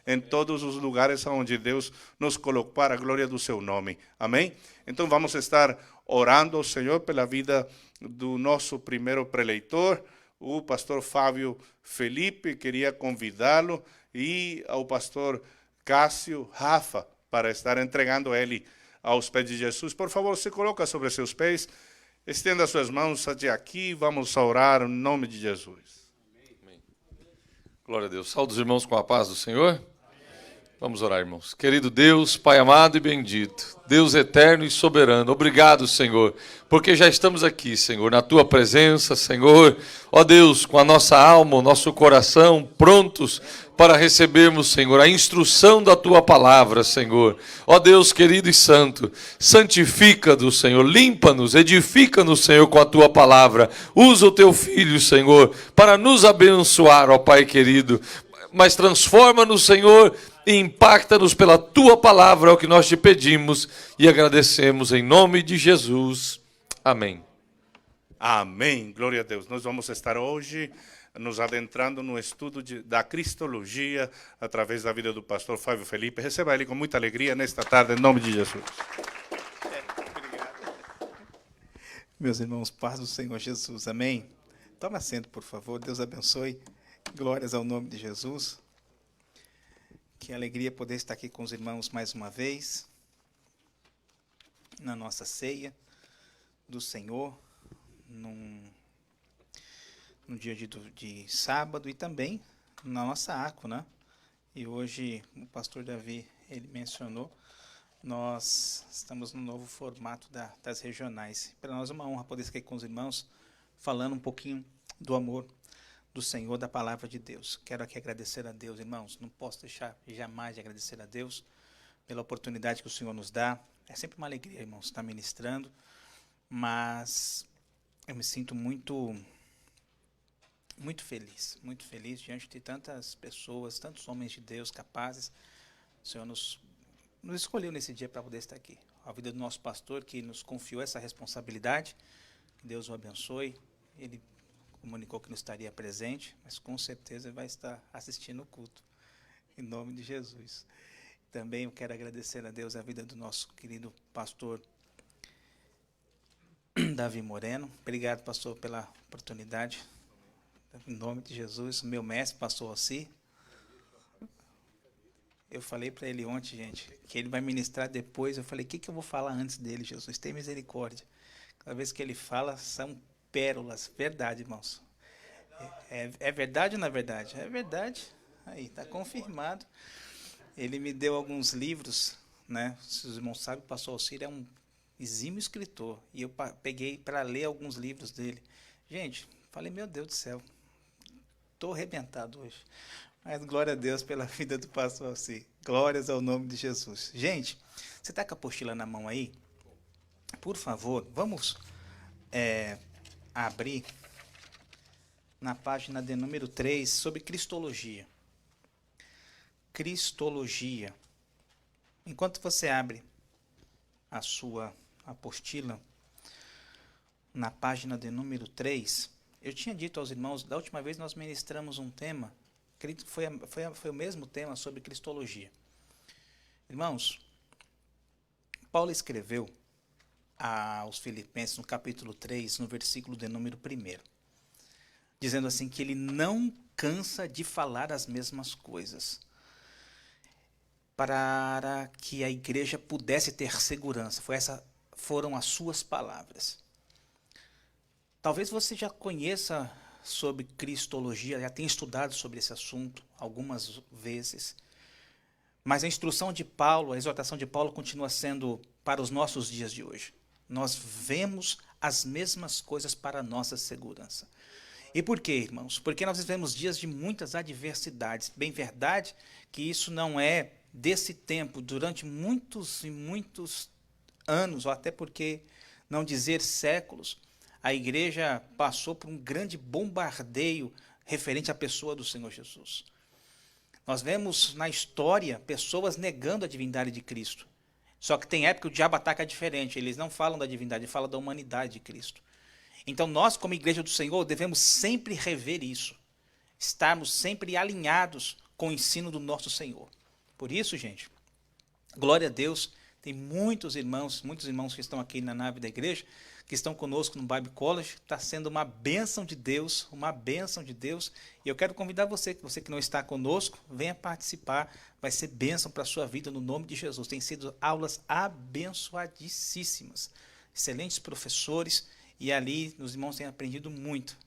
em todos os lugares onde Deus nos colocou para a glória do seu nome. Amém? Então vamos estar orando ao Senhor pela vida do nosso primeiro preleitor, o pastor Fábio Felipe. Queria convidá-lo e ao pastor Cássio Rafa para estar entregando ele aos pés de Jesus. Por favor, se coloca sobre seus pés, estenda suas mãos até aqui, vamos orar em nome de Jesus. Amém. Glória a Deus. Saúde os irmãos com a paz do Senhor. Vamos orar, irmãos. Querido Deus, Pai amado e bendito, Deus eterno e soberano, obrigado, Senhor, porque já estamos aqui, Senhor, na Tua presença, Senhor, ó Deus, com a nossa alma, o nosso coração, prontos para recebermos, Senhor, a instrução da Tua palavra, Senhor. Ó Deus querido e santo, santifica-nos, Senhor, limpa-nos, edifica-nos, Senhor, com a Tua palavra. Usa o Teu Filho, Senhor, para nos abençoar, ó Pai querido, mas transforma-nos, Senhor, e impacta-nos pela Tua palavra, é o que nós te pedimos e agradecemos em nome de Jesus. Amém. Amém. Glória a Deus. Nós vamos estar hoje nos adentrando no estudo da Cristologia através da vida do pastor Fábio Felipe. Receba ele com muita alegria nesta tarde, em nome de Jesus. Obrigado. Meus irmãos, paz do Senhor Jesus. Amém. Toma assento, por favor. Deus abençoe. Glórias ao nome de Jesus. Que alegria poder estar aqui com os irmãos mais uma vez, na nossa ceia do Senhor, num dia de sábado e também na nossa ACO, né? E hoje o pastor Davi, ele mencionou, nós estamos no novo formato das regionais. Para nós é uma honra poder estar aqui com os irmãos, falando um pouquinho do amor do Senhor, da palavra de Deus. Quero aqui agradecer a Deus, irmãos. Não posso deixar jamais de agradecer a Deus pela oportunidade que o Senhor nos dá. É sempre uma alegria, irmãos, estar ministrando, mas eu me sinto muito feliz diante de tantas pessoas, tantos homens de Deus capazes. O Senhor nos escolheu nesse dia para poder estar aqui. A vida do nosso pastor, que nos confiou essa responsabilidade, que Deus o abençoe. Ele comunicou que não estaria presente, mas com certeza vai estar assistindo o culto, em nome de Jesus. Também eu quero agradecer a Deus a vida do nosso querido pastor Davi Moreno. Obrigado, pastor, pela oportunidade, em nome de Jesus. Meu mestre, pastor Ossi. Eu falei para ele ontem, gente, que ele vai ministrar depois. Eu falei, o que eu vou falar antes dele, Jesus? Tem misericórdia. Cada vez que ele fala, são pérolas. Verdade, irmãos. É verdade ou não é verdade? É verdade. Aí, está confirmado. Ele me deu alguns livros, né? Se os irmãos sabem, o pastor Alcir é um exímio escritor. E eu peguei para ler alguns livros dele. Gente, falei, meu Deus do céu, estou arrebentado hoje. Mas glória a Deus pela vida do pastor Alcir. Glórias ao nome de Jesus. Gente, você está com a apostila na mão aí? Por favor, vamos abrir na página de número 3, sobre Cristologia. Cristologia. Enquanto você abre a sua apostila, na página de número 3, eu tinha dito aos irmãos, da última vez nós ministramos um tema, foi o mesmo tema sobre Cristologia. Irmãos, Paulo escreveu aos Filipenses, no capítulo 3, no versículo de número 1, dizendo assim, que ele não cansa de falar as mesmas coisas, para que a igreja pudesse ter segurança. Foram as suas palavras. Talvez você já conheça sobre Cristologia, já tenha estudado sobre esse assunto algumas vezes, mas a instrução de Paulo, a exortação de Paulo continua sendo para os nossos dias de hoje. Nós vemos as mesmas coisas para a nossa segurança. E por quê, irmãos? Porque nós vivemos dias de muitas adversidades. Bem verdade que isso não é desse tempo, durante muitos e muitos anos, ou até porque não dizer séculos, a igreja passou por um grande bombardeio referente à pessoa do Senhor Jesus. Nós vemos na história pessoas negando a divindade de Cristo. Só que tem época que o diabo ataca diferente. Eles não falam da divindade, eles falam da humanidade de Cristo. Então nós, como igreja do Senhor, devemos sempre rever isso. Estarmos sempre alinhados com o ensino do nosso Senhor. Por isso, gente, glória a Deus, tem muitos irmãos que estão aqui na nave da igreja, que estão conosco no Bible College. Está sendo uma bênção de Deus, uma bênção de Deus. E eu quero convidar você que não está conosco, venha participar. Vai ser bênção para a sua vida no nome de Jesus. Tem sido aulas abençoadíssimas. Excelentes professores. E ali os irmãos têm aprendido muito.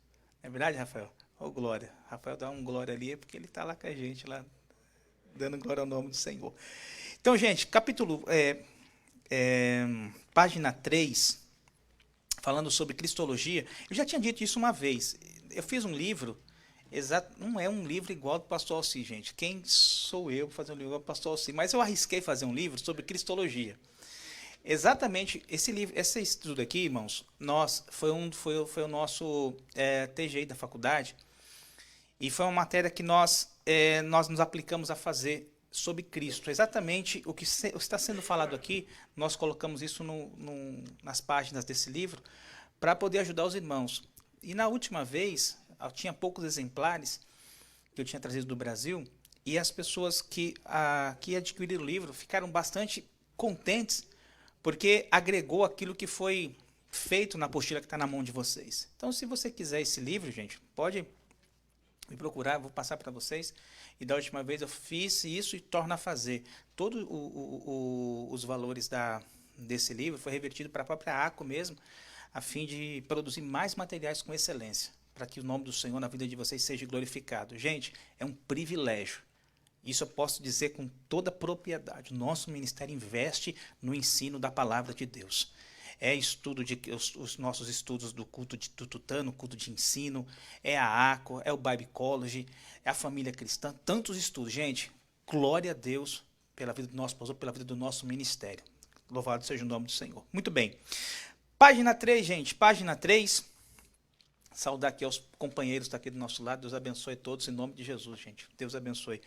Não é verdade, Rafael? Ô, glória. Rafael dá um glória ali, é porque ele está lá com a gente, lá dando glória ao nome do Senhor. Então, gente, página 3, falando sobre Cristologia. Eu já tinha dito isso uma vez. Eu fiz um livro, não é um livro igual ao do pastor Alci, gente. Quem sou eu para fazer um livro igual ao do pastor Alci? Mas eu arrisquei fazer um livro sobre Cristologia. Exatamente, esse estudo aqui, irmãos, foi o nosso TGI da faculdade, e foi uma matéria que nós nos aplicamos a fazer sobre Cristo. Exatamente o que está sendo falado aqui, nós colocamos isso nas páginas desse livro, para poder ajudar os irmãos. E na última vez, eu tinha poucos exemplares que eu tinha trazido do Brasil, e as pessoas que adquiriram o livro ficaram bastante contentes, porque agregou aquilo que foi feito na apostila que está na mão de vocês. Então, se você quiser esse livro, gente, pode me procurar, eu vou passar para vocês. E da última vez eu fiz isso e torno a fazer. Todos os valores desse livro foi revertido para a própria ACO mesmo, a fim de produzir mais materiais com excelência, para que o nome do Senhor na vida de vocês seja glorificado. Gente, é um privilégio. Isso eu posso dizer com toda propriedade. O nosso ministério investe no ensino da palavra de Deus. É estudo os nossos estudos do culto do tutano, culto de ensino, é a ACO, é o Bible College, é a família cristã, tantos estudos. Gente, glória a Deus pela vida do nosso pastor, pela vida do nosso ministério. Louvado seja o nome do Senhor. Muito bem. Página 3, gente, página 3. Saudar aqui aos companheiros que estão aqui do nosso lado. Deus abençoe todos, em nome de Jesus, gente. Deus abençoe.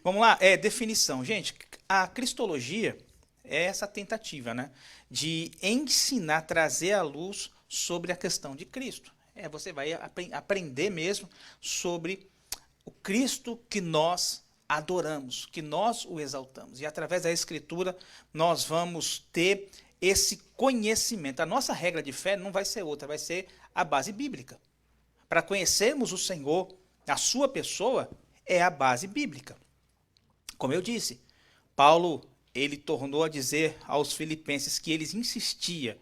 Vamos lá, definição. Gente, a cristologia é essa tentativa, né, de ensinar, trazer à luz sobre a questão de Cristo. Você vai aprender mesmo sobre o Cristo que nós adoramos, que nós o exaltamos. E através da Escritura nós vamos ter esse conhecimento. A nossa regra de fé não vai ser outra, vai ser a base bíblica. Para conhecermos o Senhor, a sua pessoa, é a base bíblica. Como eu disse, Paulo, ele tornou a dizer aos filipenses que eles insistiam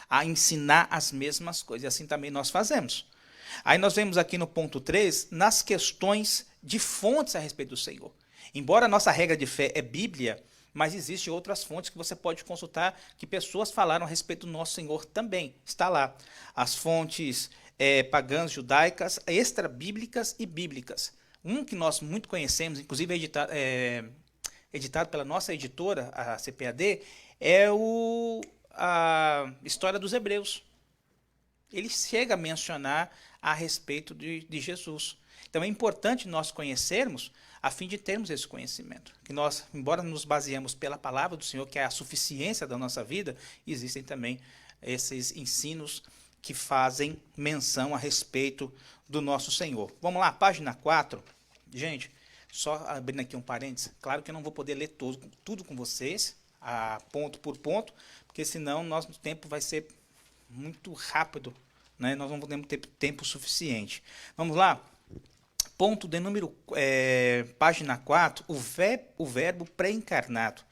a ensinar as mesmas coisas. E assim também nós fazemos. Aí nós vemos aqui no ponto 3, nas questões de fontes a respeito do Senhor. Embora a nossa regra de fé é Bíblia, mas existem outras fontes que você pode consultar, que pessoas falaram a respeito do nosso Senhor também. Está lá. As fontes pagãs, judaicas, extra-bíblicas e bíblicas. Um que nós muito conhecemos, inclusive editado pela nossa editora, a CPAD, é a História dos Hebreus. Ele chega a mencionar a respeito de Jesus. Então é importante nós conhecermos, a fim de termos esse conhecimento. Que nós, embora nos baseemos pela palavra do Senhor, que é a suficiência da nossa vida, existem também esses ensinos que fazem menção a respeito do nosso Senhor. Vamos lá, página 4. Gente, só abrindo aqui um parênteses, claro que eu não vou poder ler tudo com vocês, ponto por ponto, porque senão nosso tempo vai ser muito rápido, né? Nós não vamos ter tempo suficiente. Vamos lá? Ponto de número, página 4, o verbo pré-encarnado,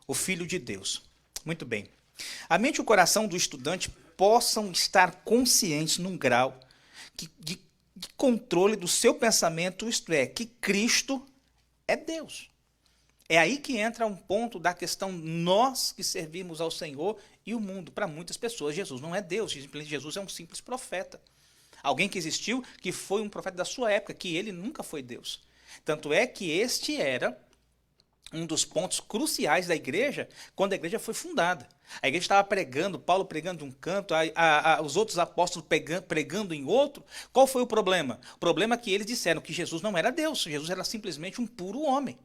o Filho de Deus. Muito bem. A mente e o coração do estudante possam estar conscientes num grau de controle do seu pensamento, isto é, que Cristo é Deus. É aí que entra um ponto da questão nós que servimos ao Senhor e o mundo. Para muitas pessoas, Jesus não é Deus, Jesus é um simples profeta. Alguém que existiu, que foi um profeta da sua época, que ele nunca foi Deus. Tanto é que este era um dos pontos cruciais da igreja, quando a igreja foi fundada. A igreja estava pregando, Paulo pregando em um canto, os outros apóstolos pregando em outro. Qual foi o problema? O problema é que eles disseram que Jesus não era Deus, Jesus era simplesmente um puro homem.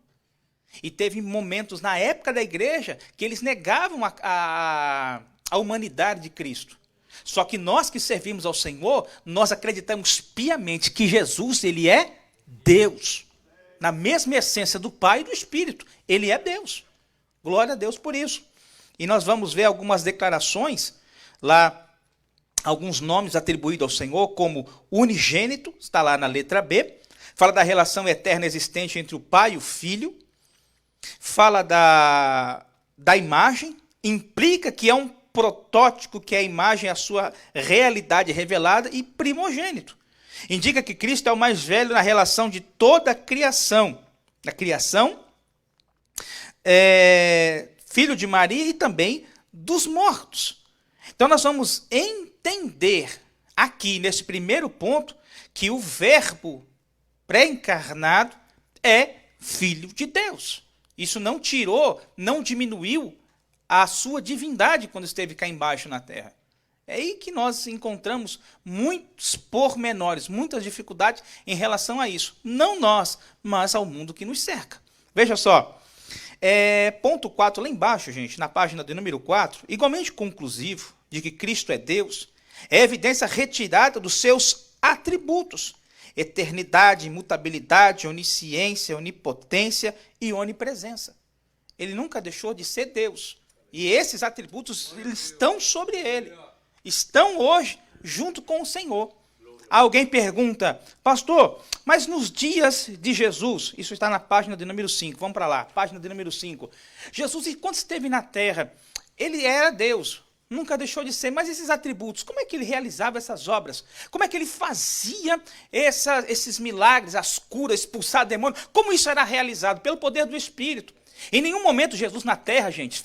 E teve momentos na época da igreja que eles negavam a humanidade de Cristo. Só que nós que servimos ao Senhor, nós acreditamos piamente que Jesus, ele é Deus. na mesma essência do Pai e do Espírito. Ele é Deus. Glória a Deus por isso. E nós vamos ver algumas declarações lá, alguns nomes atribuídos ao Senhor, como unigênito, está lá na letra B. Fala da relação eterna existente entre o Pai e o Filho. Fala da imagem, implica que é um protótipo, que a imagem é a sua realidade revelada, e primogênito. Indica que Cristo é o mais velho na relação de toda a criação. A criação, filho de Maria e também dos mortos. Então nós vamos entender aqui, nesse primeiro ponto, que o verbo pré-encarnado é filho de Deus. Isso não tirou, não diminuiu a sua divindade quando esteve cá embaixo na terra. É aí que nós encontramos muitos pormenores, muitas dificuldades em relação a isso. Não nós, mas ao mundo que nos cerca. Veja só, ponto 4 lá embaixo, gente, na página de número 4, igualmente conclusivo de que Cristo é Deus, é evidência retirada dos seus atributos: eternidade, imutabilidade, onisciência, onipotência e onipresença. Ele nunca deixou de ser Deus. E esses atributos estão sobre ele. Estão hoje junto com o Senhor. Alguém pergunta, pastor, mas nos dias de Jesus, isso está na página de número 5, vamos para lá, página de número 5. Jesus, quando esteve na terra, ele era Deus, nunca deixou de ser, mas esses atributos, como é que ele realizava essas obras? Como é que ele fazia esses milagres, as curas, expulsar demônios? Como isso era realizado? Pelo poder do Espírito. Em nenhum momento Jesus na terra, gente,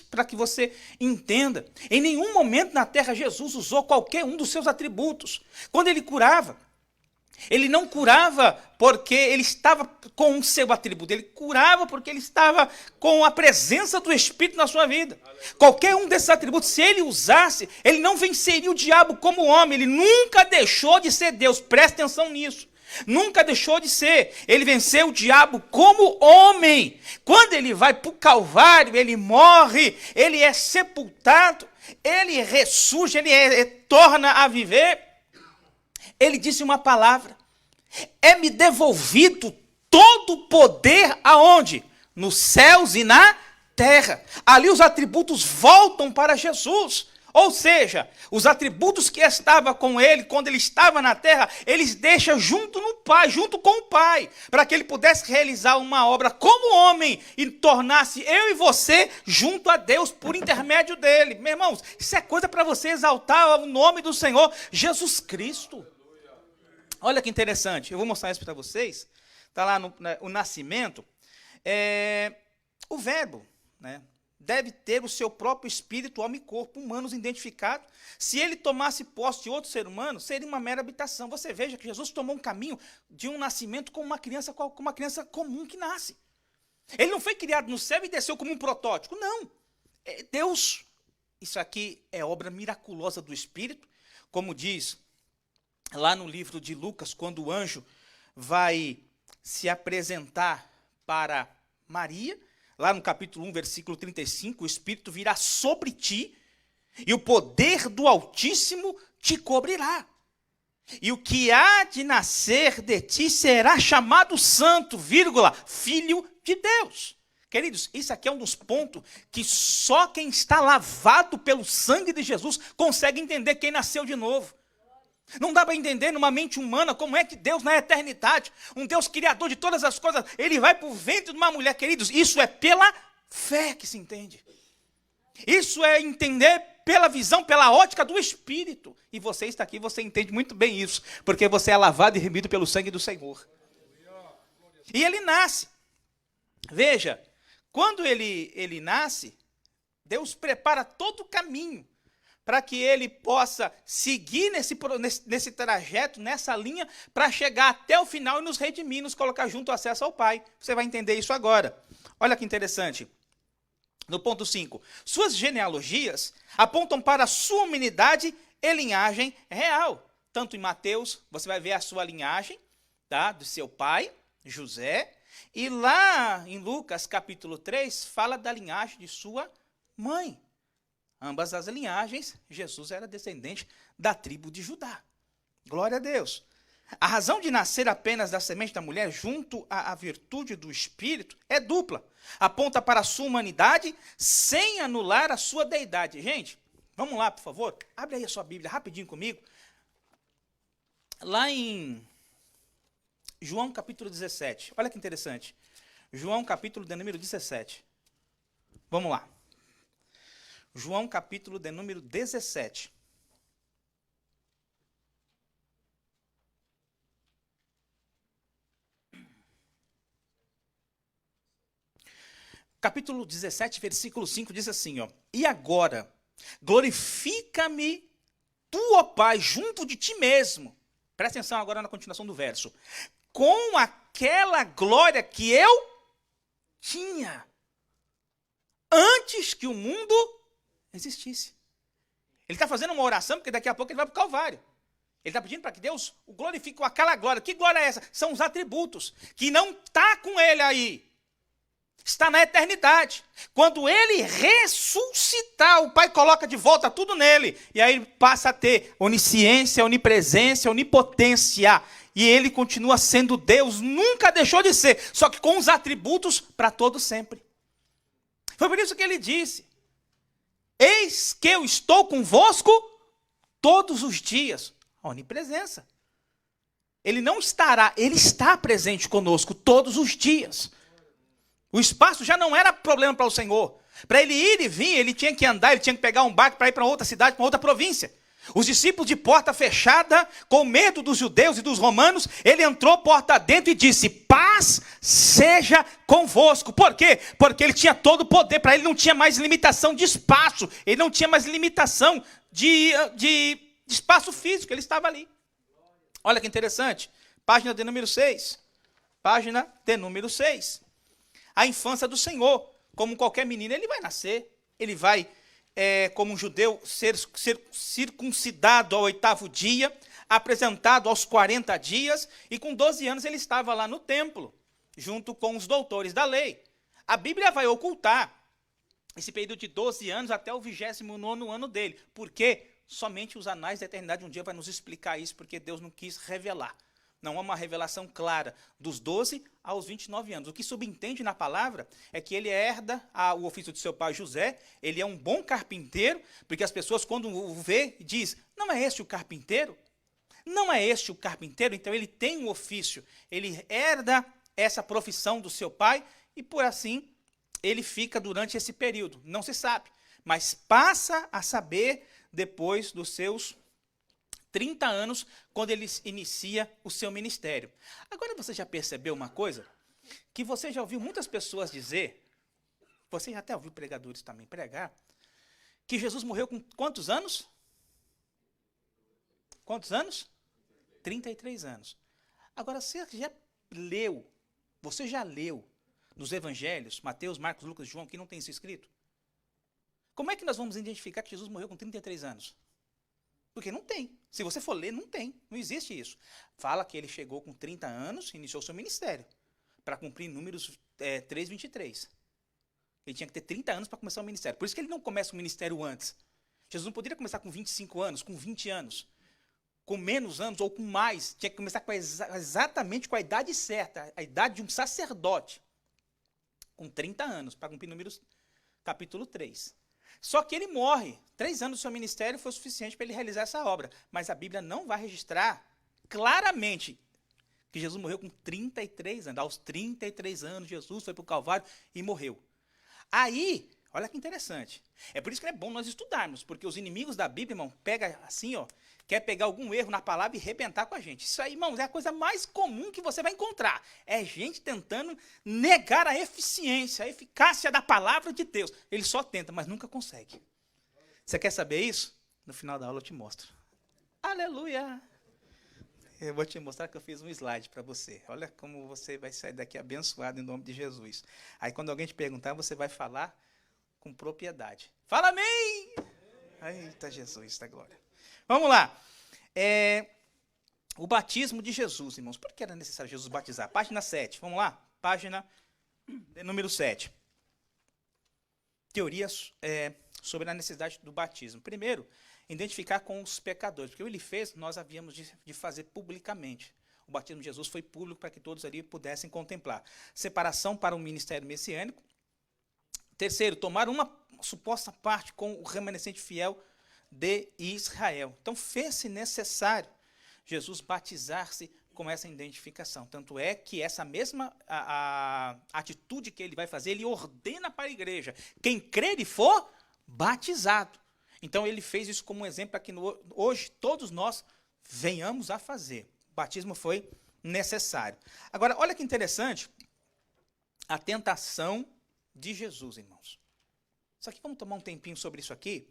para que você entenda, em nenhum momento na terra Jesus usou qualquer um dos seus atributos. Quando ele curava, ele não curava porque ele estava com o seu atributo, ele curava porque ele estava com a presença do Espírito na sua vida. Qualquer um desses atributos, se ele usasse, ele não venceria o diabo como homem, ele nunca deixou de ser Deus, preste atenção nisso. Nunca deixou de ser. Ele venceu o diabo como homem. Quando ele vai para o Calvário, ele morre, ele é sepultado, ele ressurge, ele torna a viver. Ele disse uma palavra: é-me devolvido todo o poder aonde? Nos céus e na terra. Ali os atributos voltam para Jesus. Ou seja, os atributos que estavam com ele, quando ele estava na terra, eles deixam junto no Pai, junto com o Pai, para que ele pudesse realizar uma obra como homem e tornasse eu e você junto a Deus por intermédio dele. Meus irmãos, isso é coisa para você exaltar o nome do Senhor Jesus Cristo. Olha que interessante, eu vou mostrar isso para vocês. Está lá o nascimento. O verbo, né? Deve ter o seu próprio espírito, alma e corpo humanos identificados. Se ele tomasse posse de outro ser humano, seria uma mera habitação. Você veja que Jesus tomou um caminho de um nascimento como uma criança comum que nasce. Ele não foi criado no céu e desceu como um protótipo. Não. Deus, isso aqui é obra miraculosa do Espírito, como diz lá no livro de Lucas, quando o anjo vai se apresentar para Maria. Lá no capítulo 1, versículo 35, o Espírito virá sobre ti e o poder do Altíssimo te cobrirá. E o que há de nascer de ti será chamado santo, filho de Deus. Queridos, isso aqui é um dos pontos que só quem está lavado pelo sangue de Jesus consegue entender quem nasceu de novo. Não dá para entender numa mente humana como é que Deus na eternidade, um Deus criador de todas as coisas, ele vai para o ventre de uma mulher. Queridos, isso é pela fé que se entende. Isso é entender pela visão, pela ótica do Espírito. E você está aqui, você entende muito bem isso, porque você é lavado e remido pelo sangue do Senhor. E ele nasce. Veja, quando ele nasce, Deus prepara todo o caminho para que ele possa seguir nesse trajeto, nessa linha, para chegar até o final e nos redimir, nos colocar junto ao acesso ao Pai. Você vai entender isso agora. Olha que interessante. No ponto 5, suas genealogias apontam para a sua humanidade e linhagem real. Tanto em Mateus, você vai ver a sua linhagem, tá, do seu pai, José, e lá em Lucas, capítulo 3, fala da linhagem de sua mãe. Ambas as linhagens, Jesus era descendente da tribo de Judá. Glória a Deus. A razão de nascer apenas da semente da mulher junto à virtude do Espírito é dupla. Aponta para a sua humanidade sem anular a sua deidade. Gente, vamos lá, por favor. Abre aí a sua Bíblia rapidinho comigo. Lá em João capítulo 17. Olha que interessante. João capítulo de número 17. Vamos lá. João capítulo de número 17. Capítulo 17, versículo 5 diz assim, ó: E agora, glorifica-me tu, ó Pai, junto de ti mesmo. Presta atenção agora na continuação do verso. Com aquela glória que eu tinha antes que o mundo existisse. Ele está fazendo uma oração, porque daqui a pouco ele vai para o Calvário. Ele está pedindo para que Deus o glorifique com aquela glória. Que glória é essa? São os atributos, que não está com ele aí. Está na eternidade. Quando ele ressuscitar, o Pai coloca de volta tudo nele. E aí ele passa a ter onisciência, onipresença, onipotência. E ele continua sendo Deus, nunca deixou de ser. Só que com os atributos para todo sempre. Foi por isso que ele disse: eis que eu estou convosco todos os dias. A onipresença. Ele não estará, ele está presente conosco todos os dias. O espaço já não era problema para o Senhor. Para ele ir e vir, ele tinha que andar, ele tinha que pegar um barco para ir para outra cidade, para outra província. Os discípulos de porta fechada, com medo dos judeus e dos romanos, ele entrou porta dentro e disse: paz seja convosco. Por quê? Porque ele tinha todo o poder, para ele não tinha mais limitação de espaço, ele não tinha mais limitação de espaço físico, ele estava ali. Olha que interessante, página de número 6. Página de número 6. A infância do Senhor. Como qualquer menino, ele vai nascer, ele vai, como um judeu, ser circuncidado ao 8º dia, apresentado aos 40 dias, e com 12 anos ele estava lá no templo, junto com os doutores da lei. A Bíblia vai ocultar esse período de 12 anos até o 29º ano dele, porque somente os anais da eternidade um dia vai nos explicar isso, porque Deus não quis revelar. Não há uma revelação clara dos 12 aos 29 anos. O que subentende na palavra é que ele herda o ofício de seu pai José, ele é um bom carpinteiro, porque as pessoas quando o vê, diz: não é este o carpinteiro? Não é este o carpinteiro? Então ele tem um ofício, ele herda essa profissão do seu pai e por assim ele fica durante esse período. Não se sabe, mas passa a saber depois dos seus 30 anos, quando ele inicia o seu ministério. Agora você já percebeu uma coisa? Que você já ouviu muitas pessoas dizer, você já até ouviu pregadores também pregar, que Jesus morreu com quantos anos? Quantos anos? 33 anos. Agora, você já leu nos evangelhos, Mateus, Marcos, Lucas e João, que não tem isso escrito? Como é que nós vamos identificar que Jesus morreu com 33 anos? Porque não tem. Se você for ler, não tem. Não existe isso. Fala que ele chegou com 30 anos e iniciou seu ministério. Para cumprir Números 3:23. Ele tinha que ter 30 anos para começar o ministério. Por isso que ele não começa o ministério antes. Jesus não poderia começar com 25 anos, com 20 anos. Com menos anos ou com mais. Tinha que começar exatamente com a idade certa. A idade de um sacerdote. Com 30 anos, para cumprir Números capítulo 3. Só que ele morre. 3 anos do seu ministério foi suficiente para ele realizar essa obra. Mas a Bíblia não vai registrar claramente que Jesus morreu com 33 anos. Aos 33 anos, Jesus foi para o Calvário e morreu. Aí, olha que interessante. É por isso que é bom nós estudarmos, porque os inimigos da Bíblia, irmão, pega assim, ó, quer pegar algum erro na palavra e arrebentar com a gente. Isso aí, irmãos, é a coisa mais comum que você vai encontrar. É gente tentando negar a eficiência, a eficácia da palavra de Deus. Ele só tenta, mas nunca consegue. Você quer saber isso? No final da aula eu te mostro. Aleluia! Eu vou te mostrar que eu fiz um slide para você. Olha como você vai sair daqui abençoado em nome de Jesus. Aí quando alguém te perguntar, você vai falar com propriedade. Fala amém! Eita Jesus, da glória. Vamos lá. O batismo de Jesus, irmãos. Por que era necessário Jesus batizar? Página 7. Vamos lá? Página número 7. Teorias sobre a necessidade do batismo. Primeiro, identificar com os pecadores, porque o que ele fez, nós havíamos de fazer publicamente. O batismo de Jesus foi público para que todos ali pudessem contemplar. Separação para o ministério messiânico. Terceiro, tomar uma suposta parte com o remanescente fiel de Israel. Então, fez-se necessário Jesus batizar-se com essa identificação. Tanto é que essa mesma a atitude que ele vai fazer, ele ordena para a igreja. Quem crer e for batizado. Então, ele fez isso como um exemplo para que hoje todos nós venhamos a fazer. O batismo foi necessário. Agora, olha que interessante a tentação de Jesus, irmãos. Isso aqui, vamos tomar um tempinho sobre isso aqui.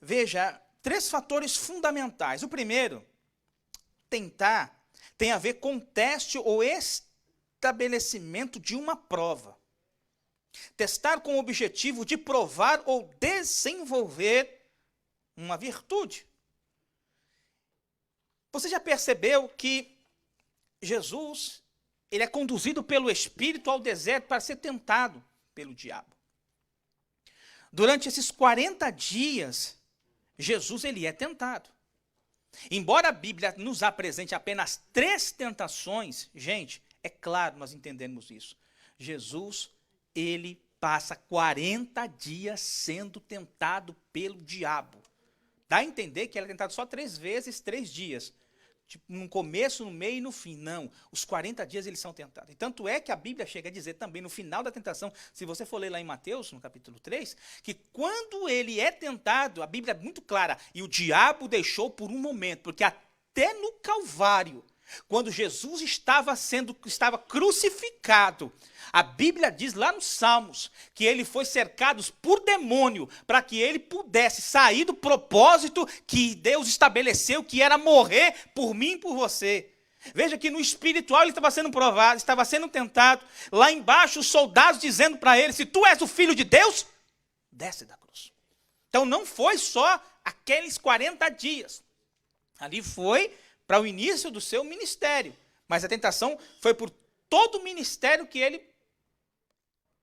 Veja, 3 fatores fundamentais. O primeiro, tentar, tem a ver com o teste ou estabelecimento de uma prova. Testar com o objetivo de provar ou desenvolver uma virtude. Você já percebeu que Jesus, ele é conduzido pelo Espírito ao deserto para ser tentado pelo diabo. Durante esses 40 dias, Jesus ele é tentado. Embora a Bíblia nos apresente apenas 3 tentações, gente, é claro, nós entendemos isso. Jesus, ele passa 40 dias sendo tentado pelo diabo. Dá a entender que ele é tentado só 3 vezes, 3 dias. Tipo, no começo, no meio e no fim. Não, os 40 dias eles são tentados. E tanto é que a Bíblia chega a dizer também, no final da tentação, se você for ler lá em Mateus, no capítulo 3, que quando ele é tentado, a Bíblia é muito clara, e o diabo deixou por um momento, porque até no Calvário, quando Jesus estava crucificado, a Bíblia diz lá nos Salmos que ele foi cercado por demônio para que ele pudesse sair do propósito que Deus estabeleceu, que era morrer por mim e por você. Veja que no espiritual ele estava sendo provado, estava sendo tentado. Lá embaixo os soldados dizendo para ele, se tu és o filho de Deus, desce da cruz. Então não foi só aqueles 40 dias. Ali foi para o início do seu ministério. Mas a tentação foi por todo o ministério que ele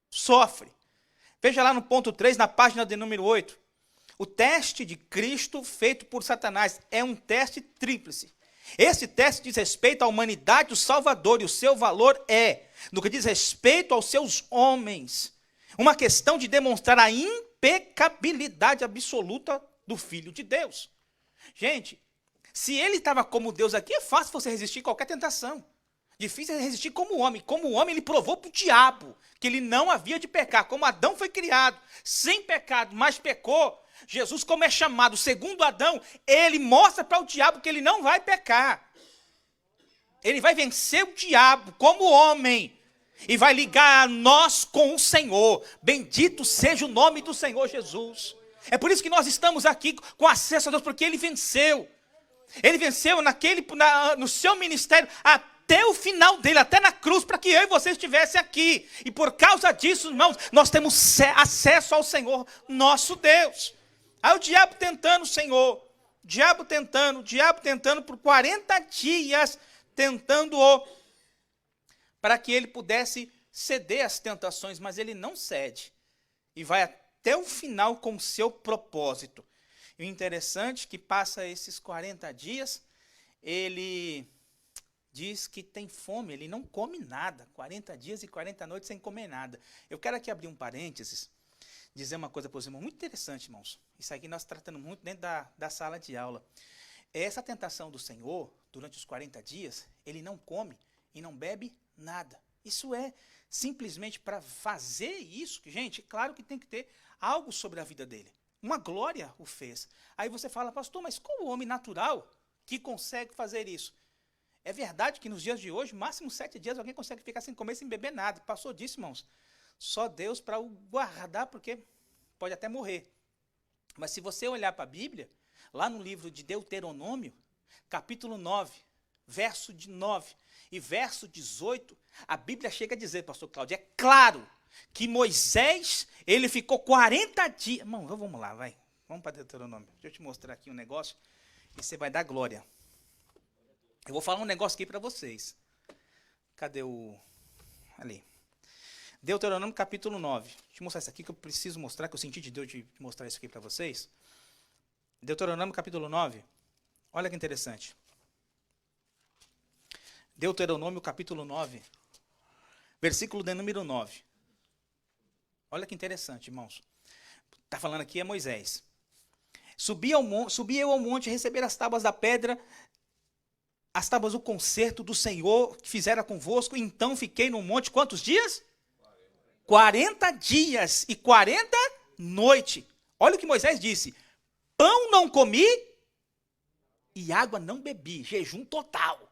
sofre. Veja lá no ponto 3, na página de número 8. O teste de Cristo feito por Satanás é um teste tríplice. Esse teste diz respeito à humanidade do Salvador e o seu valor é, no que diz respeito aos seus homens, uma questão de demonstrar a impecabilidade absoluta do Filho de Deus. Gente, se ele estava como Deus aqui, é fácil você resistir a qualquer tentação. Difícil é resistir como homem. Como homem, ele provou para o diabo que ele não havia de pecar. Como Adão foi criado sem pecado, mas pecou, Jesus, como é chamado segundo Adão, ele mostra para o diabo que ele não vai pecar. Ele vai vencer o diabo como homem e vai ligar a nós com o Senhor. Bendito seja o nome do Senhor Jesus. É por isso que nós estamos aqui com acesso a Deus, porque ele venceu. Ele venceu no seu ministério até o final dele, até na cruz, para que eu e você estivesse aqui. E por causa disso, irmãos, nós temos acesso ao Senhor, nosso Deus. Aí o diabo tentando o Senhor, o diabo tentando por 40 dias, tentando-o, para que ele pudesse ceder às tentações, mas ele não cede. E vai até o final com o seu propósito. E o interessante é que passa esses 40 dias, ele diz que tem fome, ele não come nada. 40 dias e 40 noites sem comer nada. Eu quero aqui abrir um parênteses, dizer uma coisa para os irmãos, muito interessante, irmãos. Isso aqui nós tratando muito dentro da sala de aula. Essa tentação do Senhor, durante os 40 dias, ele não come e não bebe nada. Isso é simplesmente para fazer isso, gente, claro que tem que ter algo sobre a vida dele. Uma glória o fez. Aí você fala, pastor, mas qual o homem natural que consegue fazer isso? É verdade que nos dias de hoje, máximo 7 dias, alguém consegue ficar sem comer, sem beber nada. Passou disso, irmãos. Só Deus para o guardar, porque pode até morrer. Mas se você olhar para a Bíblia, lá no livro de Deuteronômio, capítulo 9, verso de 9 e verso 18, a Bíblia chega a dizer, pastor Cláudio, é claro que Moisés, ele ficou 40 dias... Irmão, vamos lá, vai. Vamos para Deuteronômio. Deixa eu te mostrar aqui um negócio e você vai dar glória. Eu vou falar um negócio aqui para vocês. Cadê o... Ali. Deuteronômio capítulo 9. Deixa eu mostrar isso aqui que eu preciso mostrar, que eu senti de Deus de mostrar isso aqui para vocês. Deuteronômio capítulo 9. Olha que interessante. Deuteronômio capítulo 9. Versículo de número 9. Olha que interessante, irmãos. Está falando aqui é Moisés. Subi eu ao monte receber as tábuas da pedra, as tábuas do concerto do Senhor que fizera convosco. Então fiquei no monte quantos dias? 40 dias e 40 noites. Olha o que Moisés disse. Pão não comi e água não bebi. Jejum total.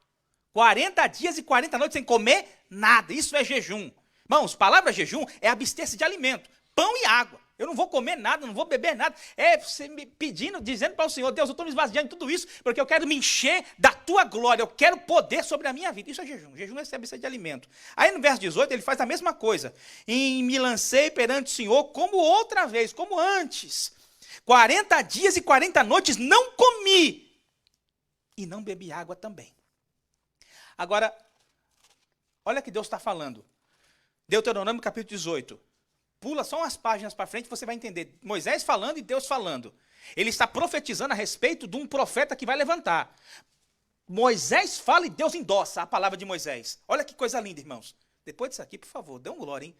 40 dias e 40 noites sem comer nada. Isso é jejum. Irmãos, palavra jejum é abster-se de alimento. Pão e água. Eu não vou comer nada, não vou beber nada. É você me pedindo, dizendo para o Senhor, Deus, eu estou me esvaziando de tudo isso, porque eu quero me encher da tua glória, eu quero poder sobre a minha vida. Isso é jejum. Jejum é abster de alimento. Aí no verso 18 ele faz a mesma coisa. E me lancei perante o Senhor como outra vez, como antes. 40 dias e 40 noites não comi e não bebi água também. Agora, olha o que Deus está falando. Deuteronômio capítulo 18. Pula só umas páginas para frente, você vai entender. Moisés falando e Deus falando. Ele está profetizando a respeito de um profeta que vai levantar. Moisés fala e Deus endossa a palavra de Moisés. Olha que coisa linda, irmãos. Depois disso aqui, por favor, dê um glória, hein?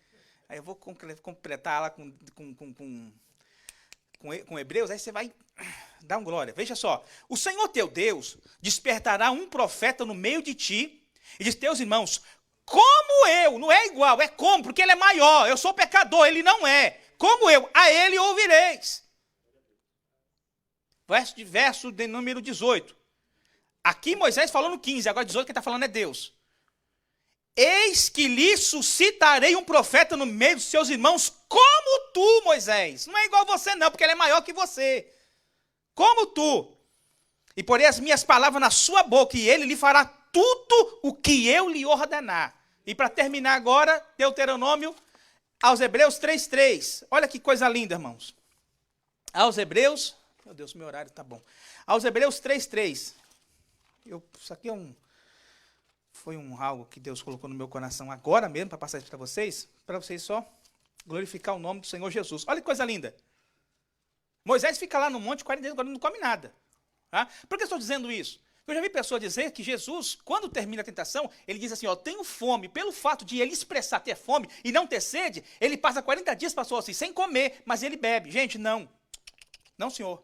Aí eu vou completar lá com Hebreus, aí você vai dar um glória. Veja só. O Senhor teu Deus despertará um profeta no meio de ti e diz, teus irmãos, como eu, não é igual, é como, porque ele é maior, eu sou pecador, ele não é. Como eu, a ele ouvireis. Verso de número 18. Aqui Moisés falou no 15, agora 18 quem está falando é Deus. Eis que lhe suscitarei um profeta no meio dos seus irmãos, como tu, Moisés. Não é igual a você não, porque ele é maior que você. Como tu. E porei as minhas palavras na sua boca, e ele lhe fará tudo o que eu lhe ordenar. E para terminar agora, Deuteronômio, aos Hebreus 3:3. Olha que coisa linda, irmãos. Aos Hebreus, meu Deus, meu horário está bom. Aos Hebreus 3:3. Isso aqui foi algo que Deus colocou no meu coração agora mesmo, para passar isso para vocês só glorificar o nome do Senhor Jesus. Olha que coisa linda. Moisés fica lá no monte 40 dias, agora não come nada. Tá? Por que eu estou dizendo isso? Eu já vi pessoas dizer que Jesus, quando termina a tentação, ele diz assim, ó, tenho fome. Pelo fato de ele expressar ter fome e não ter sede, ele passa 40 dias, passou assim, sem comer, mas ele bebe. Gente, não. Não, senhor.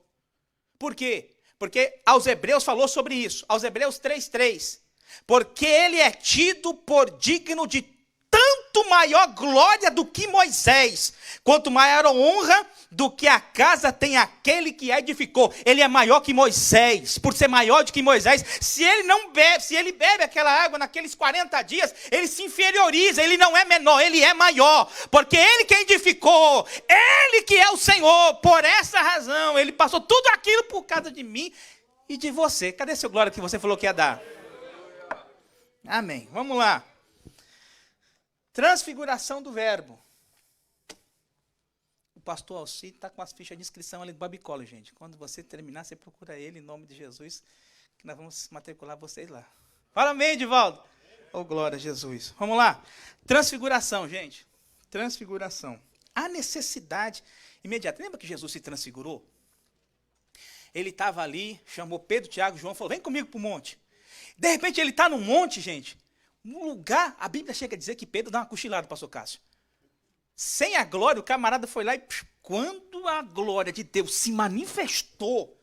Por quê? Porque aos Hebreus falou sobre isso. Aos Hebreus 3:3. Porque ele é tido por digno de tanto maior glória do que Moisés, quanto maior honra do que a casa tem aquele que a edificou. Ele é maior que Moisés, por ser maior do que Moisés. Se ele bebe aquela água naqueles 40 dias, ele se inferioriza, ele não é menor, ele é maior, porque ele que edificou, ele que é o Senhor. Por essa razão, ele passou tudo aquilo por causa de mim e de você. Cadê seu glória que você falou que ia dar? Amém. Vamos lá. Transfiguração do verbo. O pastor Alci está com as fichas de inscrição ali do Babicolo, gente. Quando você terminar, você procura ele em nome de Jesus, que nós vamos matricular vocês lá. Fala amém, Edivaldo. Oh, glória a Jesus. Vamos lá. Transfiguração, gente. Transfiguração. A necessidade imediata. Lembra que Jesus se transfigurou? Ele estava ali, chamou Pedro, Tiago e João, falou, vem comigo para o monte. De repente ele está no monte, gente. Um lugar, a Bíblia chega a dizer que Pedro dá uma cochilada, pastor Cássio. Sem a glória, o camarada foi lá e quando a glória de Deus se manifestou,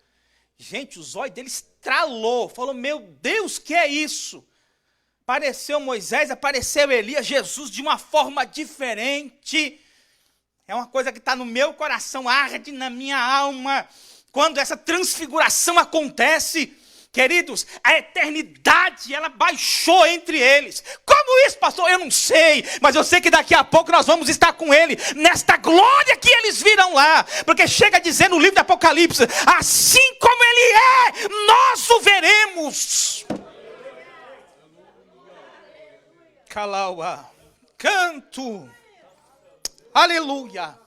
gente, os olhos dele estralou, falou, meu Deus, que é isso? Apareceu Moisés, apareceu Elias, Jesus de uma forma diferente. É uma coisa que está no meu coração, arde na minha alma. Quando essa transfiguração acontece, queridos, a eternidade, ela baixou entre eles. Como isso, pastor? Eu não sei, mas eu sei que daqui a pouco nós vamos estar com ele, nesta glória que eles viram lá. Porque chega a dizer no livro do Apocalipse, assim como ele é, nós o veremos. Calaua, canto, aleluia.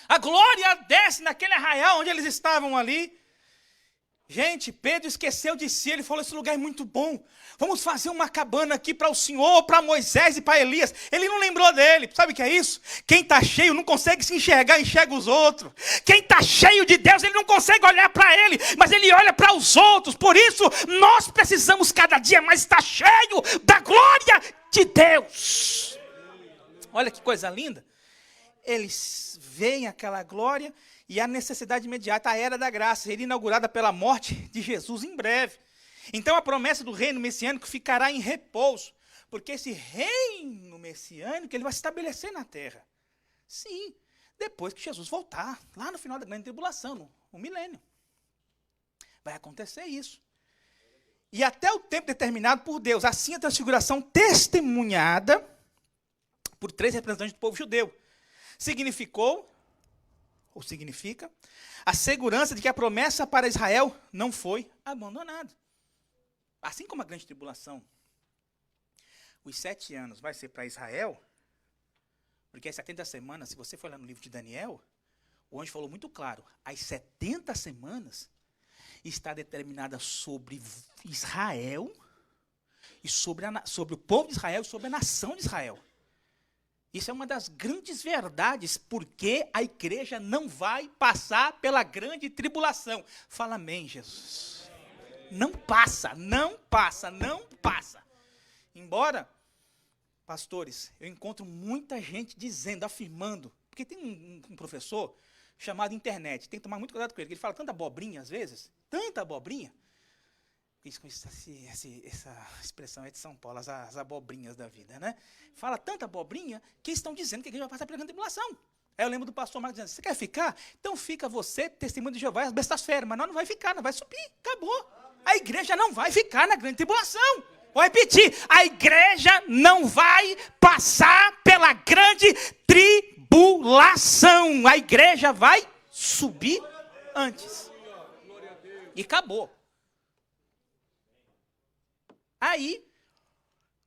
A glória desce naquele arraial onde eles estavam ali. Gente, Pedro esqueceu de si, ele falou, esse lugar é muito bom, vamos fazer uma cabana aqui para o Senhor, para Moisés e para Elias. Ele não lembrou dele, sabe o que é isso? Quem está cheio não consegue se enxergar, enxerga os outros. Quem está cheio de Deus, ele não consegue olhar para ele, mas ele olha para os outros. Por isso, nós precisamos cada dia mais estar cheio da glória de Deus. Olha que coisa linda. Eles veem aquela glória e a necessidade imediata, a era da graça, seria inaugurada pela morte de Jesus em breve. Então a promessa do reino messiânico ficará em repouso, porque esse reino messiânico ele vai se estabelecer na terra. Sim, depois que Jesus voltar, lá no final da grande tribulação, no milênio. Vai acontecer isso. E até o tempo determinado por Deus, assim a transfiguração testemunhada por 3 representantes do povo judeu. Significa a segurança de que a promessa para Israel não foi abandonada. Assim como a grande tribulação, os 7 anos vai ser para Israel, porque as 70 semanas, se você for lá no livro de Daniel, o anjo falou muito claro, as 70 semanas está determinada sobre Israel, e sobre o povo de Israel e sobre a nação de Israel. Isso é uma das grandes verdades, porque a igreja não vai passar pela grande tribulação. Fala amém, Jesus. Não passa, não passa, não passa. Embora, pastores, eu encontro muita gente dizendo, afirmando, porque tem um professor chamado internet, tem que tomar muito cuidado com ele, porque ele fala tanta abobrinha às vezes, tanta abobrinha. Essa expressão é de São Paulo, as abobrinhas da vida, né? Fala tanta abobrinha que estão dizendo que a igreja vai passar pela grande tribulação. Aí eu lembro do pastor Marcos dizendo, você quer ficar? Então fica você, testemunho de Jeová, as bestas feras, mas nós não vai ficar, não vai subir, acabou. A igreja não vai ficar na grande tribulação. Vou repetir, a igreja não vai passar pela grande tribulação. A igreja vai subir antes. E acabou. Aí,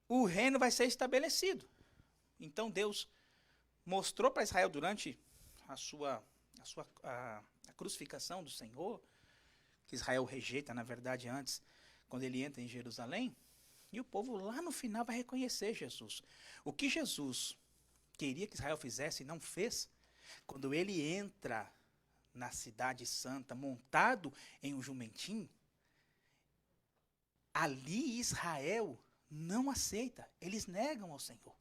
o reino vai ser estabelecido. Então, Deus mostrou para Israel durante a crucificação do Senhor, que Israel rejeita, na verdade, antes, quando ele entra em Jerusalém, e o povo lá no final vai reconhecer Jesus. O que Jesus queria que Israel fizesse e não fez, quando ele entra na cidade santa, montado em um jumentinho, ali Israel não aceita, eles negam ao Senhor.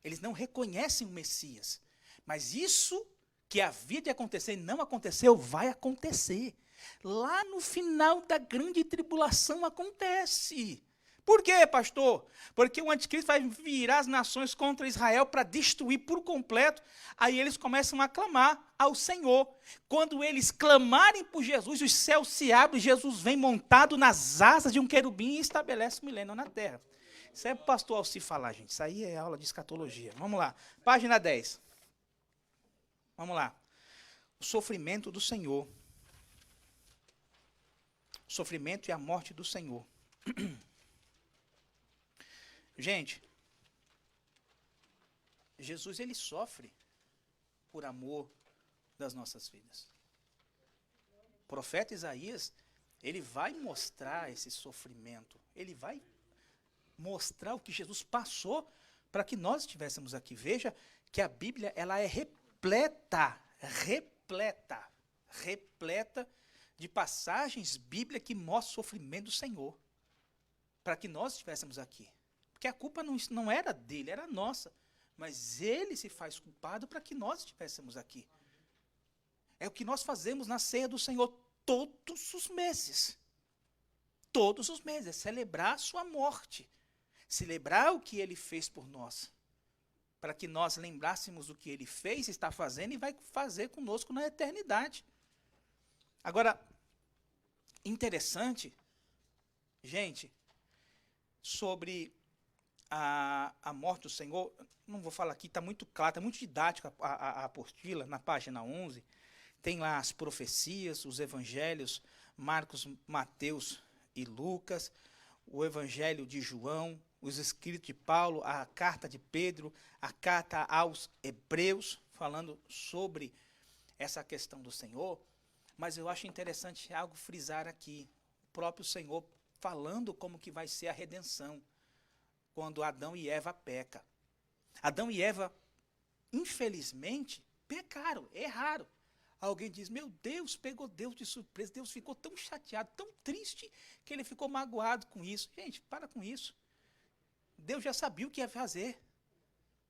Eles não reconhecem o Messias. Mas isso que havia de acontecer e não aconteceu, vai acontecer. Lá no final da grande tribulação acontece. Por quê, pastor? Porque o anticristo vai virar as nações contra Israel para destruir por completo. Aí eles começam a clamar ao Senhor. Quando eles clamarem por Jesus, os céus se abrem, Jesus vem montado nas asas de um querubim e estabelece o milênio na terra. Isso é para o pastor Alci falar, gente. Isso aí é aula de escatologia. Vamos lá. Página 10. Vamos lá. O sofrimento do Senhor. O sofrimento e a morte do Senhor. Gente, Jesus ele sofre por amor das nossas vidas. O profeta Isaías, ele vai mostrar esse sofrimento, ele vai mostrar o que Jesus passou para que nós estivéssemos aqui. Veja que a Bíblia ela é repleta de passagens bíblicas que mostram o sofrimento do Senhor, para que nós estivéssemos aqui. Porque a culpa não era dele, era nossa. Mas ele se faz culpado para que nós estivéssemos aqui. É o que nós fazemos na ceia do Senhor todos os meses. Todos os meses. É celebrar a sua morte. Celebrar o que ele fez por nós. Para que nós lembrássemos do que ele fez, está fazendo e vai fazer conosco na eternidade. Agora, interessante, gente, sobre a morte do Senhor, não vou falar aqui, está muito claro, está muito didático a apostila, na página 11, tem lá as profecias, os evangelhos, Marcos, Mateus e Lucas, o evangelho de João, os escritos de Paulo, a carta de Pedro, a carta aos Hebreus, falando sobre essa questão do Senhor. Mas eu acho interessante algo frisar aqui. O próprio Senhor falando como que vai ser a redenção quando Adão e Eva pecam. Adão e Eva, infelizmente, pecaram, erraram. Alguém diz, meu Deus, pegou Deus de surpresa. Deus ficou tão chateado, tão triste, que ele ficou magoado com isso. Gente, para com isso. Deus já sabia o que ia fazer.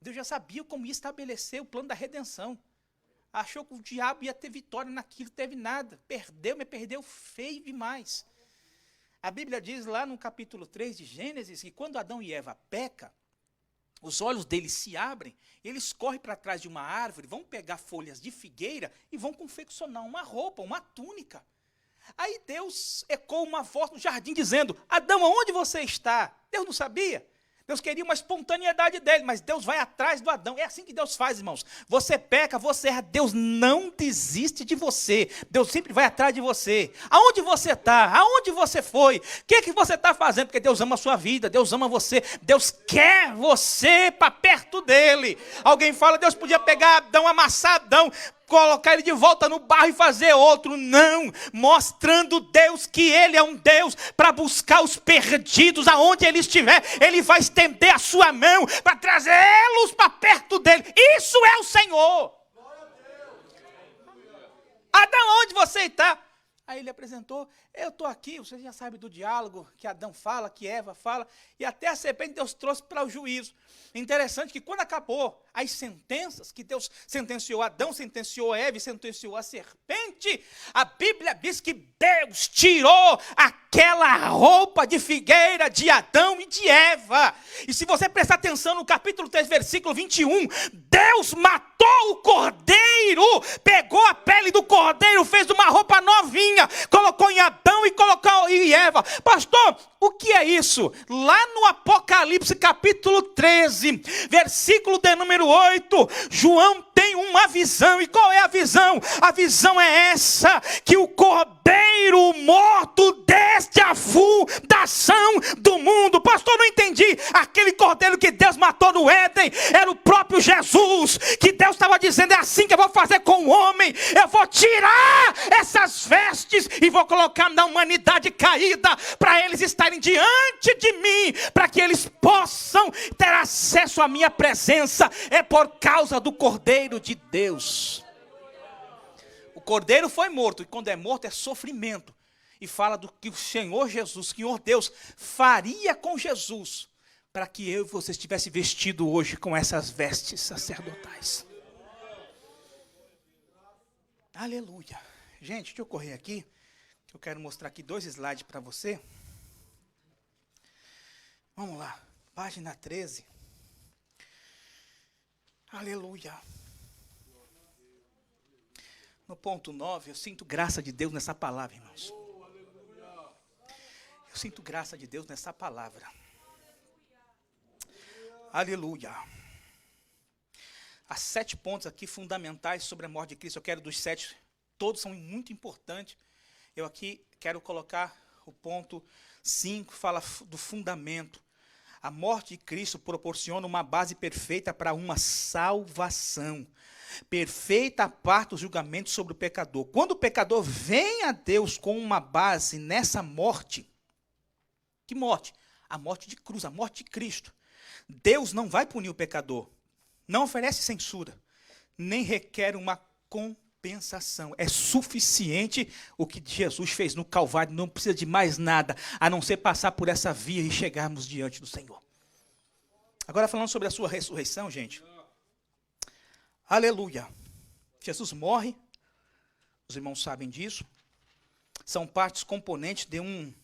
Deus já sabia como ia estabelecer o plano da redenção. Achou que o diabo ia ter vitória naquilo, teve nada. Perdeu, mas perdeu feio demais. A Bíblia diz lá no capítulo 3 de Gênesis que quando Adão e Eva pecam, os olhos deles se abrem, eles correm para trás de uma árvore, vão pegar folhas de figueira e vão confeccionar uma roupa, uma túnica. Aí Deus ecoa uma voz no jardim dizendo, Adão, aonde você está? Deus não sabia. Deus queria uma espontaneidade dele, mas Deus vai atrás do Adão. É assim que Deus faz, irmãos. Você peca, você erra, Deus não desiste de você. Deus sempre vai atrás de você. Aonde você está? Aonde você foi? O que você está fazendo? Porque Deus ama a sua vida, Deus ama você. Deus quer você para perto dele. Alguém fala, Deus podia pegar Adão, amassar Adão, colocar ele de volta no barro e fazer outro. Não, mostrando Deus que ele é um Deus para buscar os perdidos aonde ele estiver. Ele vai estender a sua mão para trazê-los para perto dele. Isso é o Senhor. Adão, onde você está? Aí ele apresentou, eu estou aqui, você já sabe do diálogo que Adão fala, que Eva fala, e até a serpente Deus trouxe para o juízo. Interessante que quando acabou as sentenças, que Deus sentenciou Adão, sentenciou Eva e sentenciou a serpente, a Bíblia diz que Deus tirou aquela roupa de figueira de Adão e de Eva. E se você prestar atenção no capítulo 3, versículo 21, Deus matou o cordeiro, pegou a pele do cordeiro, fez uma roupa novinha, colocou em Adão e colocou em Eva. Pastor, o que é isso? Lá no Apocalipse capítulo 13, versículo de número 8, João tem uma visão. E qual é a visão? A visão é essa, que o cordeiro morto desde a fundação do mundo. Pastor, não entendi. Aquele cordeiro que Deus matou no Éden era o próprio Jesus, que Deus estava dizendo, é assim que eu vou fazer com o homem. Eu vou tirar essas vestes e vou colocar na humanidade caída, para eles estarem diante de mim, para que eles possam ter acesso à minha presença. É por causa do Cordeiro de Deus. O Cordeiro foi morto, e quando é morto é sofrimento. E fala do que o Senhor Jesus, Senhor Deus, faria com Jesus, para que eu e você estivesse vestido hoje com essas vestes sacerdotais. Aleluia. Gente, deixa eu correr aqui. Eu quero mostrar aqui 2 slides para você. Vamos lá. Página 13. Aleluia. No ponto 9, eu sinto graça de Deus nessa palavra, irmãos. Eu sinto graça de Deus nessa palavra. Aleluia. Há 7 pontos aqui fundamentais sobre a morte de Cristo. Eu quero dos 7, todos são muito importantes. Eu aqui quero colocar o ponto 5, fala do fundamento. A morte de Cristo proporciona uma base perfeita para uma salvação. Perfeita a parte do julgamento sobre o pecador. Quando o pecador vem a Deus com uma base nessa morte, que morte? A morte de cruz, a morte de Cristo. Deus não vai punir o pecador, não oferece censura, nem requer uma compensação. É suficiente o que Jesus fez no Calvário, não precisa de mais nada, a não ser passar por essa via e chegarmos diante do Senhor. Agora falando sobre a sua ressurreição, gente. Aleluia. Jesus morre, os irmãos sabem disso, são partes componentes de um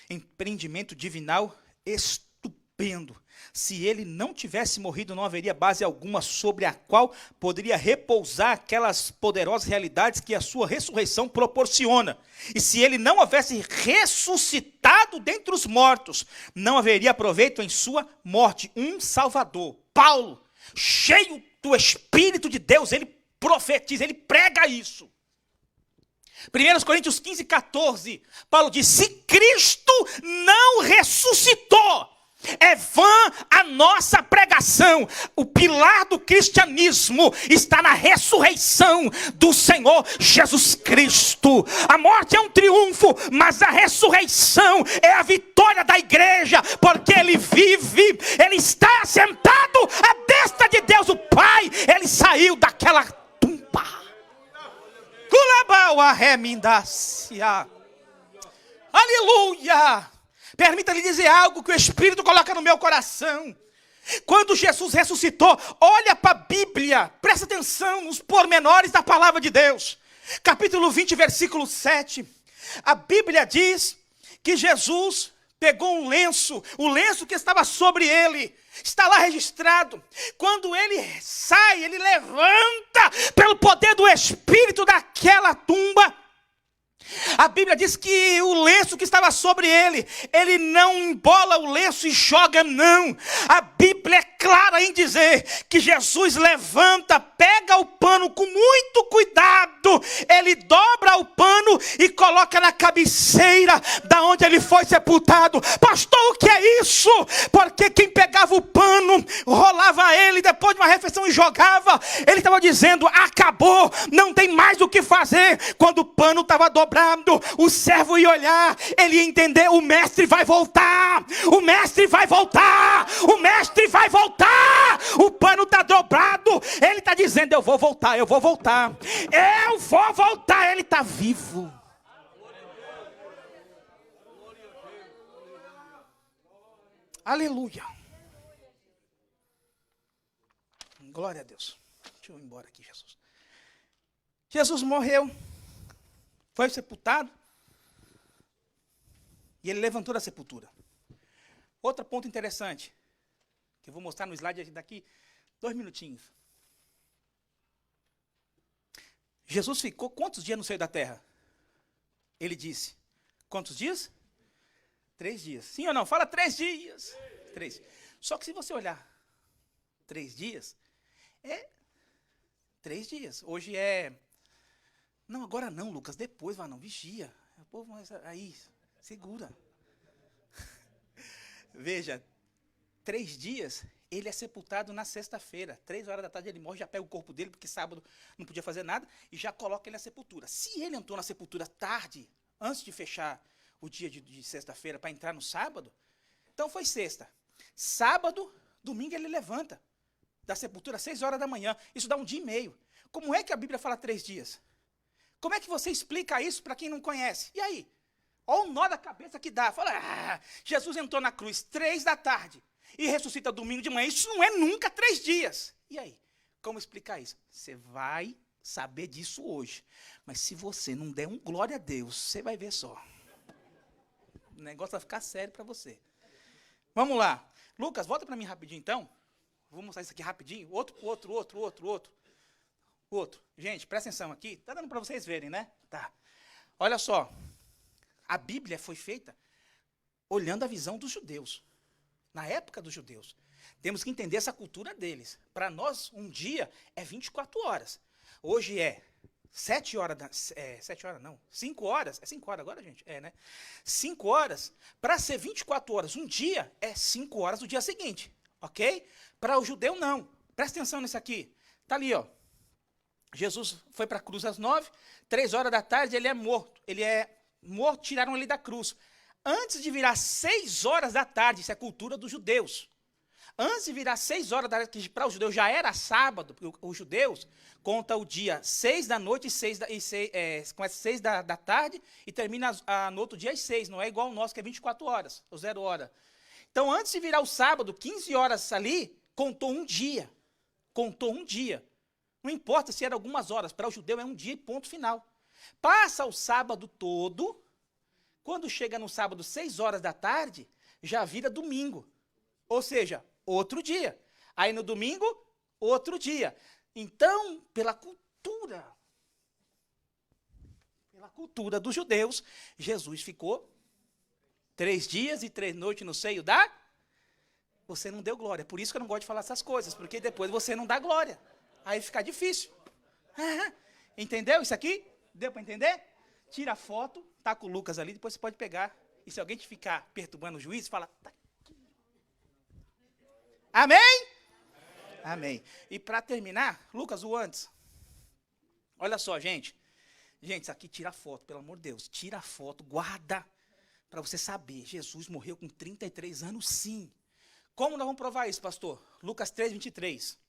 empreendimento divinal estupendo. Se ele não tivesse morrido, não haveria base alguma sobre a qual poderia repousar aquelas poderosas realidades que a sua ressurreição proporciona. E se ele não houvesse ressuscitado dentre os mortos, não haveria proveito em sua morte. Um Salvador, Paulo, cheio do Espírito de Deus, ele profetiza, ele prega isso. 1 Coríntios 15, 14, Paulo diz, se Cristo não ressuscitou, É vã a nossa pregação. O pilar do cristianismo está na ressurreição do Senhor Jesus Cristo. A morte é um triunfo, mas a ressurreição é a vitória da igreja, porque Ele vive, Ele está sentado à destra de Deus o Pai. Ele saiu daquela tumba. Aleluia! Permita-lhe dizer algo que o Espírito coloca no meu coração. Quando Jesus ressuscitou, olha para a Bíblia, presta atenção nos pormenores da palavra de Deus. Capítulo 20, versículo 7. A Bíblia diz que Jesus pegou um lenço, o lenço que estava sobre ele, está lá registrado. Quando ele sai, ele levanta pelo poder do Espírito daquela tumba. A Bíblia diz que o lenço que estava sobre ele, ele não embola o lenço e joga, não. A Bíblia é clara em dizer que Jesus levanta, pega o pano com muito cuidado, ele dobra o pano e coloca na cabeceira da onde ele foi sepultado. Pastor, o que é isso? Porque quem pegava o pano, rolava ele depois de uma refeição e jogava, ele estava dizendo, acabou, não tem mais o que fazer. Quando o pano estava dobrado, o servo ia olhar, ele ia entender, o mestre vai voltar, o mestre vai voltar, o mestre vai voltar, o pano está dobrado, ele está dizendo, eu vou voltar, eu vou voltar, eu vou voltar, ele está vivo. Aleluia. Glória a Deus. Deixa eu ir embora aqui, Jesus. Jesus morreu, foi sepultado e ele levantou da sepultura. Outro ponto interessante, que eu vou mostrar no slide daqui 2 minutinhos. Jesus ficou quantos dias no seio da terra? Ele disse, quantos dias? 3 dias. Sim ou não? Fala 3 dias. 3. Só que se você olhar 3 dias, é 3 dias. Hoje é... Não, agora não, Lucas, depois vai não, vigia. O povo, mas aí, segura. Veja, 3 dias, ele é sepultado na sexta-feira. 3 horas da tarde ele morre, já pega o corpo dele, porque sábado não podia fazer nada, e já coloca ele na sepultura. Se ele entrou na sepultura tarde, antes de fechar o dia de sexta-feira para entrar no sábado, então foi sexta. Sábado, domingo ele levanta da sepultura às 6 horas da manhã. Isso dá 1 dia e meio. Como é que a Bíblia fala 3 dias? Como é que você explica isso para quem não conhece? E aí? Olha o nó da cabeça que dá. Fala, Jesus entrou na cruz 3 da tarde e ressuscita domingo de manhã. Isso não é nunca 3 dias. E aí? Como explicar isso? Você vai saber disso hoje. Mas se você não der um glória a Deus, você vai ver só. O negócio vai ficar sério para você. Vamos lá. Lucas, volta para mim rapidinho então. Vou mostrar isso aqui rapidinho. Outro. Gente, presta atenção aqui. Está dando para vocês verem, né? Tá. Olha só. A Bíblia foi feita olhando a visão dos judeus. Na época dos judeus. Temos que entender essa cultura deles. Para nós, um dia é 24 horas. Hoje é 7 horas. 7 horas não. 5 horas. É 5 horas agora, gente? É, né? 5 horas. Para ser 24 horas um dia, é 5 horas do dia seguinte. Ok? Para o judeu, não. Presta atenção nisso aqui. Está ali, ó. Jesus foi para a cruz às 9, 3 horas da tarde ele é morto. Ele é morto, tiraram ele da cruz. Antes de virar 6 horas da tarde, isso é cultura dos judeus. Antes de virar 6 horas da tarde, que para os judeus já era sábado, porque os judeus contam o dia 6 da noite começa 6 da tarde e termina no outro dia às 6. Não é igual o nosso, que é 24 horas, ou 0 hora. Então, antes de virar o sábado, 15 horas ali, contou um dia. Contou um dia. Não importa se era algumas horas, para o judeu é um dia e ponto final. Passa o sábado todo, quando chega no sábado, 6 horas da tarde, já vira domingo. Ou seja, outro dia. Aí no domingo, outro dia. Então, pela cultura dos judeus, Jesus ficou 3 dias e 3 noites no seio da... Você não deu glória. Por isso que eu não gosto de falar essas coisas, porque depois você não dá glória. Aí fica difícil. Entendeu isso aqui? Deu para entender? Tira a foto, tá com o Lucas ali, depois você pode pegar. E se alguém te ficar perturbando o juiz, fala... Tá aqui. Amém? Amém. E para terminar, Lucas, o antes. Olha só, gente. Gente, isso aqui tira foto, pelo amor de Deus. Tira a foto, guarda. Para você saber, Jesus morreu com 33 anos, sim. Como nós vamos provar isso, pastor? Lucas 3, 23.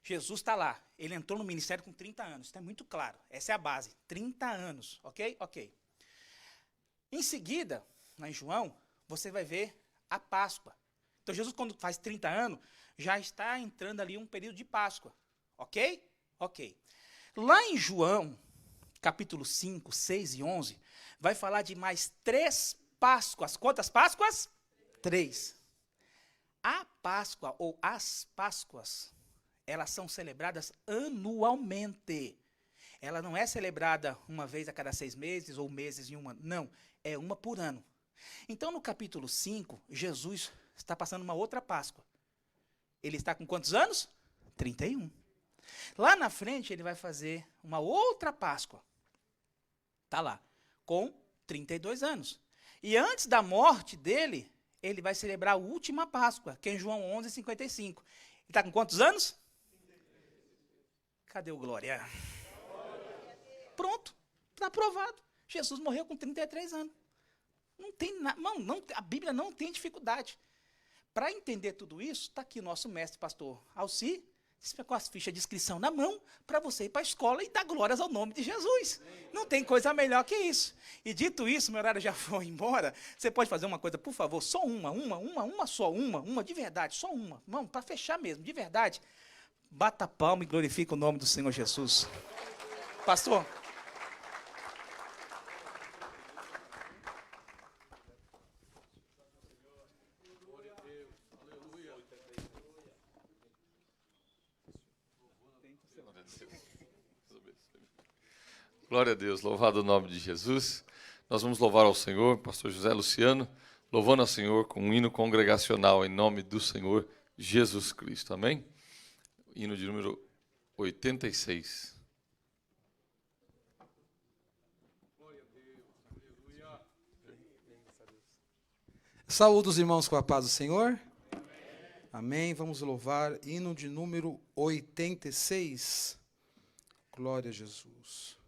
Jesus está lá. Ele entrou no ministério com 30 anos. Isso é muito claro. Essa é a base. 30 anos. Ok? Ok. Em seguida, lá em João, você vai ver a Páscoa. Então, Jesus, quando faz 30 anos, já está entrando ali um período de Páscoa. Ok? Ok. Lá em João, capítulo 5, 6 e 11, vai falar de mais 3 Páscoas. Quantas Páscoas? 3. A Páscoa, ou as Páscoas, elas são celebradas anualmente. Ela não é celebrada uma vez a cada 6 meses, ou meses em uma. Não, é uma por ano. Então, no capítulo 5, Jesus está passando uma outra Páscoa. Ele está com quantos anos? 31. Lá na frente, ele vai fazer uma outra Páscoa. Está lá, com 32 anos. E antes da morte dele, ele vai celebrar a última Páscoa, que é em João 11, 55. Ele está com quantos anos? Cadê o glória? Pronto, está aprovado. Jesus morreu com 33 anos. Não tem nada, a Bíblia não tem dificuldade. Para entender tudo isso, está aqui o nosso mestre, pastor Alci, com as fichas de inscrição na mão, para você ir para a escola e dar glórias ao nome de Jesus. Não tem coisa melhor que isso. E dito isso, meu horário já foi embora, você pode fazer uma coisa, por favor, só uma de verdade, só uma. Vamos, para fechar mesmo, de verdade. Bata a palma e glorifica o nome do Senhor Jesus. Pastor. Glória a Deus, louvado o nome de Jesus. Nós vamos louvar ao Senhor, pastor José Luciano, louvando ao Senhor com um hino congregacional em nome do Senhor Jesus Cristo. Amém? Hino de número 86. Saúde os irmãos com a paz do Senhor. Amém. Vamos louvar hino de número 86. Glória a Jesus.